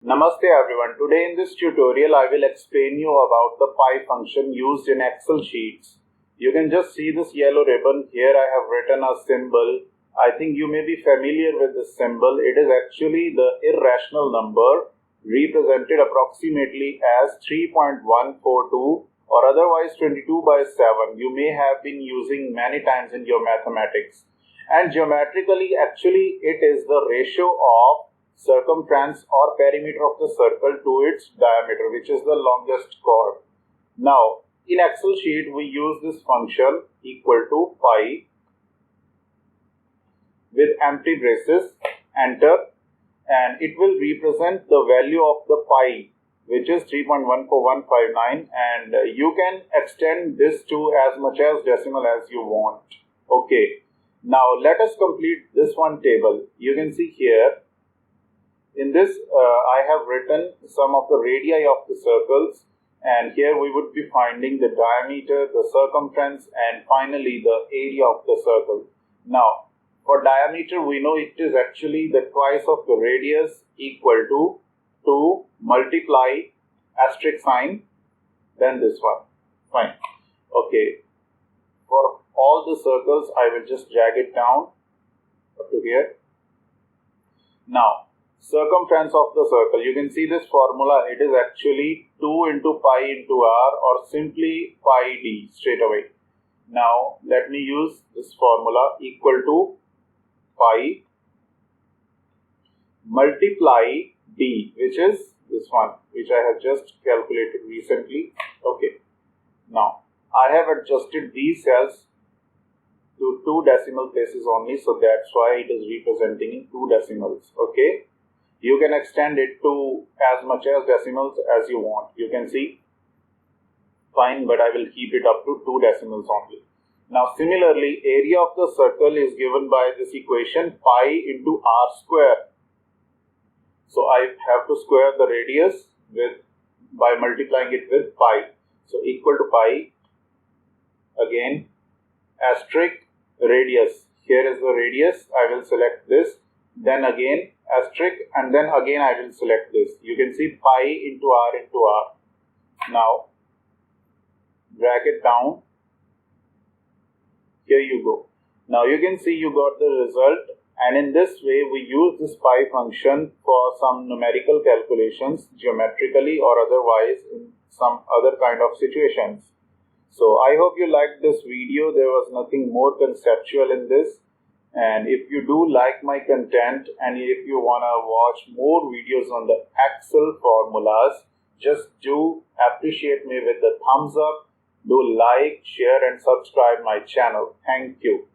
Namaste everyone. Today in this tutorial I will explain you about the pi function used in Excel sheets. You can just see this yellow ribbon. Here I have written a symbol. I think you may be familiar with this symbol. It is actually the irrational number represented approximately as 3.142 or otherwise 22 by 7. You may have been using many times in your mathematics. And geometrically actually it is the ratio of circumference or perimeter of the circle to its diameter, which is the longest chord. Now in Excel sheet we use this function equal to pi with empty braces, enter, and it will represent the value of the pi, which is 3.14159, and you can extend this to as much as decimal as you want. Okay, now let us complete this one table. You can see here in this I have written some of the radii of the circles, and here we would be finding the diameter, the circumference, and finally the area of the circle. Now for diameter we know it is actually the twice of the radius equal to 2 multiply asterisk sign then this one. Fine. Okay, for all the circles I will just drag it down up to here. Now circumference of the circle, you can see this formula, it is actually 2 into pi into r or simply pi d straight away. Now let me use this formula equal to pi multiply d, which is this one, which I have just calculated recently. Okay, now I have adjusted these cells to 2 decimal places only, so that's why it is representing in 2 decimals. Okay, you can extend it to as much as decimals as you want. You can see, fine, but I will keep it up to 2 decimals only. Now similarly, area of the circle is given by this equation pi into r square. So I have to square the radius by multiplying it with pi. So equal to pi, again asterisk radius. Here is the radius. I will select this. Then again asterisk, and then again I will select this. You can see pi into r into r. Now drag it down. Here you go. Now you can see you got the result, and in this way we use this pi function for some numerical calculations geometrically or otherwise in some other kind of situations. So I hope you liked this video. There was nothing more conceptual in this. And if you do like my content and if you want to watch more videos on the Excel formulas, just do appreciate me with the thumbs up. Do like, share and subscribe my channel. Thank you.